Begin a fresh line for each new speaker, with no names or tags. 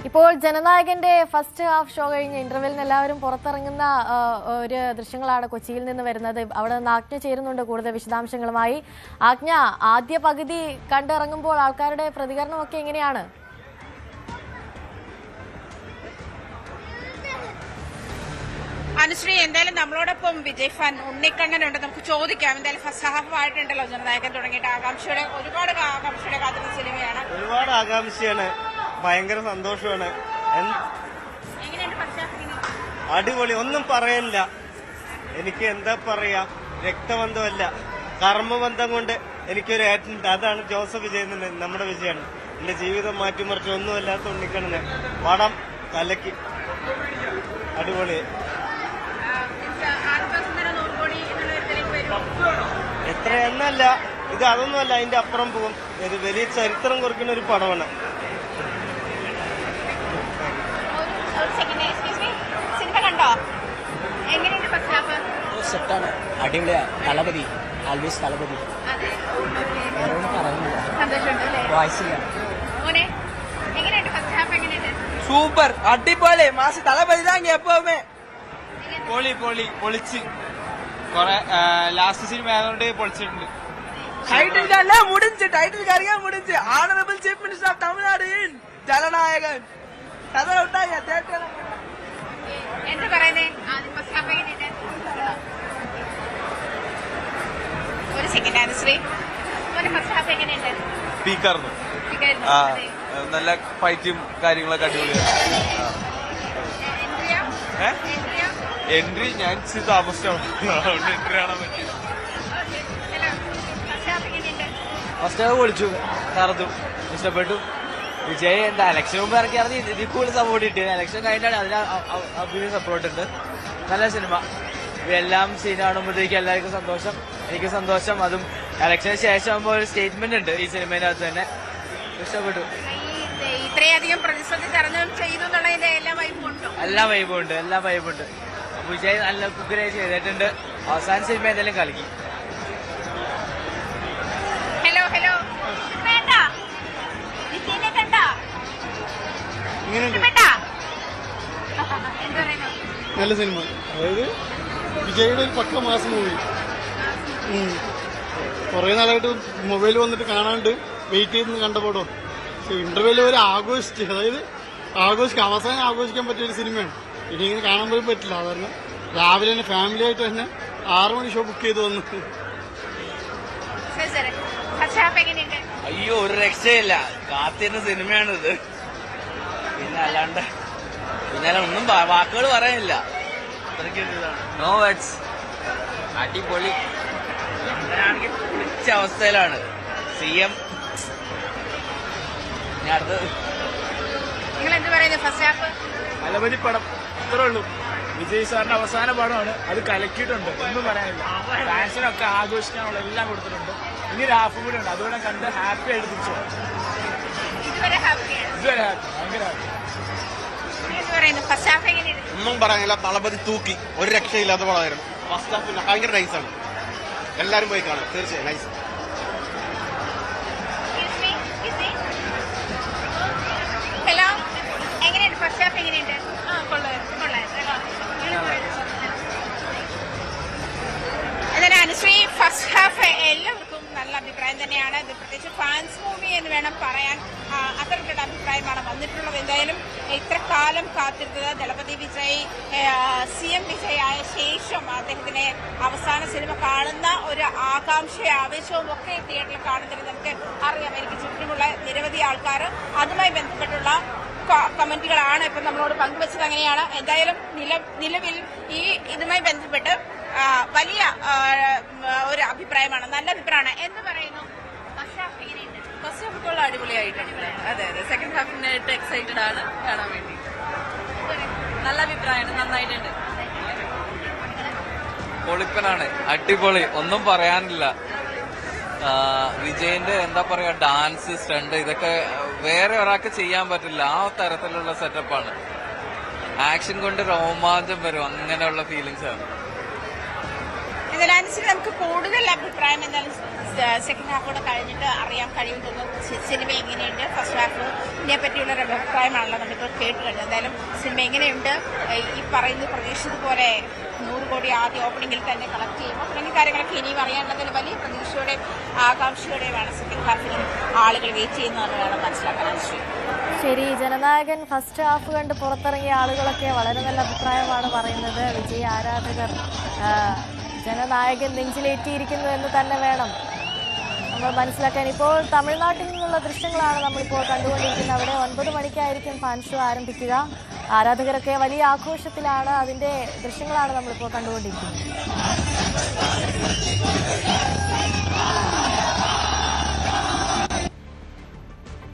ഇപ്പോൾ ജനനായകന്റെ first half show കഴിഞ്ഞ് ഇന്റർവെല്ലിന് എല്ലാവരും പുറത്തിറങ്ങുന്ന ഒരു ദൃശ്യങ്ങളാണ് കൊച്ചിയിൽ നിന്ന് വരുന്നത്. അവിടെ നിന്ന് ആജ്ഞ ചേരുന്നുണ്ട് കൂടുതൽ വിശദാംശങ്ങളുമായി. ആജ്ഞ, ആദ്യ പകുതി കണ്ടിറങ്ങുമ്പോൾ ആൾക്കാരുടെ പ്രതികരണമൊക്കെ എങ്ങനെയാണ്?
അനുശ്രീ, എന്തായാലും നമ്മളോടൊപ്പം വിജയ് ഫാൻ ഉണ്ണിക്കണ്ണനുണ്ട്. നമുക്ക് ചോദിക്കാം. എന്തായാലും ഫസ്റ്റ് ഹാഫ് ആയിട്ടുണ്ടല്ലോ ജനനായകൻ തുടങ്ങിയിട്ട്. ഒരുപാട് ആകാംക്ഷയുടെ കാത്തിരുന്ന സിനിമയാണ്.
ഒരുപാട് ആകാംക്ഷയാണ്, ഭയങ്കര സന്തോഷമാണ്. അടിപൊളി, ഒന്നും പറയാനില്ല. എനിക്ക് എന്താ പറയാ, രക്തബന്ധമല്ല കർമ്മബന്ധം കൊണ്ട് എനിക്കൊരു ഏറ്റുണ്ട്. അതാണ് ജോസഫ് വിജയൻ, നമ്മുടെ വിജയാണ്. എന്റെ ജീവിതം മാറ്റിമറിച്ച് ഒന്നുമല്ലാത്ത ഉണ്ണിക്കണ്ണന് പടം കലക്കി, അടിപൊളി. എത്ര എന്നല്ല, ഇത് അതൊന്നുമല്ല, അതിന്റെ അപ്പുറം പോകും. ഇത് വലിയ ചരിത്രം കുറിക്കുന്ന ഒരു പടമാണ്.
സെറ്റാണ്, അടിപൊളിയാ. തളപതി, ആൽവേസ് തളപതി.
സൂപ്പർ, അടിപൊളി, മാസ് തളപതി താങ്ങി. എപ്പോമേ
പൊളിച്ച് കൊറേ ലാസ്റ്റ് സിനിമ ആയതുകൊണ്ട് പൊളിച്ചിട്ടുണ്ട്.
Title മുടിഞ്ച്, title കറിയാൻ മുടിഞ്ച്. ആണറബിൾ chief minister of Tamil Nadu Jananayakan.
എന്ത് പറയുന്നേ? ഒരു സെക്കൻഡ് അനുശ്രീ, ഫസ്റ്റ് ഹാഫ് എങ്ങനെയുണ്ട്?
പീക്കാർന്നു. നല്ല ഫൈറ്റും കാര്യങ്ങളൊക്കെ അടിപൊളിയാണ്. എൻട്രി ഞാൻ താമസിച്ചാണ്, അതുകൊണ്ട് എൻട്രി കാണാൻ പറ്റില്ല.
ഫസ്റ്റ് ഹാഫ് പൊളിച്ചു, തറന്നു, ഇഷ്ടപ്പെട്ടു. വിജയ് എന്താ ഇലക്ഷൻ മുമ്പ് ഇറക്കിയായിരുന്നു, ഇതിൽ കൂടുതൽ സപ്പോർട്ട് കിട്ടിയത്. ഇലക്ഷൻ കഴിഞ്ഞാണ് അതിന് അഭിനയം സപ്പോർട്ട് ഉണ്ട്. നല്ല സിനിമ. എല്ലാം സീൻ കാണുമ്പോഴത്തേക്കും എല്ലാവർക്കും സന്തോഷം, എനിക്ക് സന്തോഷം. അതും ഇലക്ഷന് ശേഷം ആകുമ്പോൾ ഒരു സ്റ്റേറ്റ്മെന്റ് ഉണ്ട് ഈ സിനിമേനകത്ത് തന്നെ. ഇഷ്ടപ്പെട്ടു.
ഇത്രയധികം പ്രതിസന്ധി തരണം ചെയ്തു എന്നുള്ളതിന്റെ
എല്ലാ വൈബുണ്ട്. വിജയ് നല്ല കുക്കറായി ചെയ്തിട്ടുണ്ട്. അവസാന സിനിമ എന്തായാലും കളിക്കും.
ഹലോ
നല്ല സിനിമ, അതായത് വിജയുടെ ഒരു പക്ക മാസം മൂവി. കുറെ നാളായിട്ട് മൊബൈൽ വന്നിട്ട് കാണാണ്ട് വെയിറ്റ് ചെയ്ത് കണ്ടപ്പോടോ ഇന്റർവെല്ലിൽ വരെ ആഘോഷിച്ച്, അതായത് അവസാനം ആഘോഷിക്കാൻ പറ്റിയ ഒരു സിനിമയാണ്. ഇനി ഇങ്ങനെ കാണാൻ പോലും പറ്റില്ല. കാരണം രാവിലെ തന്നെ ഫാമിലി ആയിട്ട് തന്നെ 6 മണി ഷോ ബുക്ക് ചെയ്ത് വന്നു.
അയ്യോ, ഒരു രക്ഷയില്ല. കാത്തിരുന്ന സിനിമയാണിത്. പിന്നെ അല്ലാണ്ട് ഒന്നും വാക്കുകൾ പറയാനില്ല. No words. അടിപൊളി. ചന്ദ്രനാണെങ്കിൽ കുളിച്ച അവസ്ഥയിലാണ്. CM
തളപതി പടം ഇത്രേ ഉള്ളൂ. വിജയ് സാറിന്റെ അവസാന പടമാണ്, അത് കലക്കിയിട്ടുണ്ട്, ഒന്നും പറയാനില്ല. ഫാൻസിനൊക്കെ ആഘോഷിക്കാനുള്ള എല്ലാം കൊടുത്തിട്ടുണ്ട്. ഇനി ഒരു ഹാഫ് കൂടി ഉണ്ട്, അതുകൊണ്ട് കണ്ട് ഹാപ്പി ആയിട്ട് തിരിച്ചു പോകാം. ഇതുവരെ ഹാപ്പി, ഭയങ്കര ഹാപ്പി.
ഒന്നും പറയാനില്ല, തളപതി തൂക്കി, ഒരു രക്ഷയില്ലാത്ത പടമായിരുന്നു. ഫസ്റ്റ് ഹാഫ് ഭയങ്കര നൈസാണ്, എല്ലാരും പോയി കാണാം, തീർച്ചയായും നൈസ്.
ഹലോ, എങ്ങനെയുണ്ട് ഫസ്റ്റ് ഹാഫ്? എങ്ങനെയുണ്ട്? എന്നാലും അനുശ്രീ, ഫസ്റ്റ് ഹാഫ് എല്ലാവർക്കും നല്ല അഭിപ്രായം തന്നെയാണ്. ഇത് പ്രത്യേകിച്ച് ഫാൻസ് മൂവി എന്ന് വേണം പറയാൻ. അത്തരത്തിലുള്ള അഭിപ്രായമാണ് വന്നിട്ടുള്ളത്. എന്തായാലും ഇത്ര കാലം കാത്തിരുന്നത് ദളപതി വിജയ് CM വിജയ് ആയ ശേഷം അദ്ദേഹത്തിന് അവസാന സിനിമ കാണുന്ന ഒരു ആകാംക്ഷയും ആവേശവും ഒക്കെ തിയേറ്ററിൽ കാണുന്നതിന് നമുക്ക് അറിയാം. എനിക്ക് ചുറ്റുമുള്ള നിരവധി ആൾക്കാർ അതുമായി ബന്ധപ്പെട്ടുള്ള കമന്റുകളാണ് ഇപ്പം നമ്മളോട് പങ്കുവച്ചത്. അങ്ങനെയാണ്. എന്തായാലും നിലവിൽ ഈ ഇതുമായി ബന്ധപ്പെട്ട് വലിയ ഒരു അഭിപ്രായമാണ്, നല്ല അഭിപ്രായമാണ്. എന്ന് പറയുന്നു. ഫസ്റ്റ് ഹാഫ് എങ്ങനെയുണ്ട്?
ഫസ്റ്റ് ഹാഫ് ഇപ്പോൾ അടിപൊളിയായിട്ടുണ്ട്. അതെ, സെക്കൻഡ് ഹാഫിനായിട്ട് എക്സൈറ്റഡ് ആണ് കാണാൻ വേണ്ടി. നല്ല അഭിപ്രായമാണ്, നന്നായിട്ടുണ്ട്.
പൊളിപ്പനാണ്, അടിപൊളി, ഒന്നും പറയാനില്ല. വിജയന്റെ എന്താ പറയാ, ഡാൻസ്, സ്റ്റണ്ട്, ഇതൊക്കെ വേറെ ഒരാൾക്ക് ചെയ്യാൻ പറ്റില്ല. ആ തരത്തിലുള്ള സെറ്റപ്പാണ്. ആക്ഷൻ കൊണ്ട് രോമാഞ്ചം വരും, അങ്ങനെയുള്ള ഫീലിങ്സ് ആണ്.
എന്നാലും അനുസരിച്ച് നമുക്ക് കൂടുതൽ അഭിപ്രായം എന്തായാലും സെക്കൻഡ് ഹാഫോടെ കഴിഞ്ഞിട്ട് അറിയാൻ കഴിയും തോന്നുന്നു. സിനിമ എങ്ങനെയുണ്ട്, ഫസ്റ്റ് ഹാഫിനെ പറ്റിയുള്ള ഒരു അഭിപ്രായമാണല്ലോ നമ്മളിപ്പോൾ കേട്ട് കഴിഞ്ഞു. എന്തായാലും സിനിമ എങ്ങനെയുണ്ട്, ഈ പറയുന്ന പ്രതീക്ഷിച്ചതുപോലെ 100 കോടി ആദ്യ ഓപ്പണിംഗിൽ തന്നെ കളക്ട് ചെയ്യുമ്പോൾ തുടങ്ങിയ കാര്യങ്ങളൊക്കെ ഇനിയും അറിയാനുള്ളതിൽ വലിയ പ്രതീക്ഷയോടെ ആകാംക്ഷയോടെയാണ് സെക്കൻഡ് ഹാഫിലും ആളുകൾ വെയിറ്റ് ചെയ്യുന്നതെന്ന് വേണം മനസ്സിലാക്കാൻ.
ശരി, ജനനായകൻ ഫസ്റ്റ് ഹാഫ് കണ്ട് പുറത്തിറങ്ങിയ ആളുകളൊക്കെ വളരെ നല്ല അഭിപ്രായമാണ് പറയുന്നത്. വിജയ് ആരാധകർ ജനനായകൻ നെഞ്ചിലേറ്റിയിരിക്കുന്നു എന്ന് തന്നെ വേണം നമ്മൾ മനസ്സിലാക്കാൻ. ഇപ്പോൾ തമിഴ്നാട്ടിൽ നിന്നുള്ള ദൃശ്യങ്ങളാണ് നമ്മളിപ്പോൾ കണ്ടുകൊണ്ടിരിക്കുന്നത്. അവിടെ 9 മണിക്കായിരിക്കും ഫാൻ ഷോ ആരംഭിക്കുക. ആരാധകരൊക്കെ വലിയ ആഘോഷത്തിലാണ്. അതിന്റെ ദൃശ്യങ്ങളാണ് നമ്മളിപ്പോൾ കണ്ടുകൊണ്ടിരിക്കുന്നത്.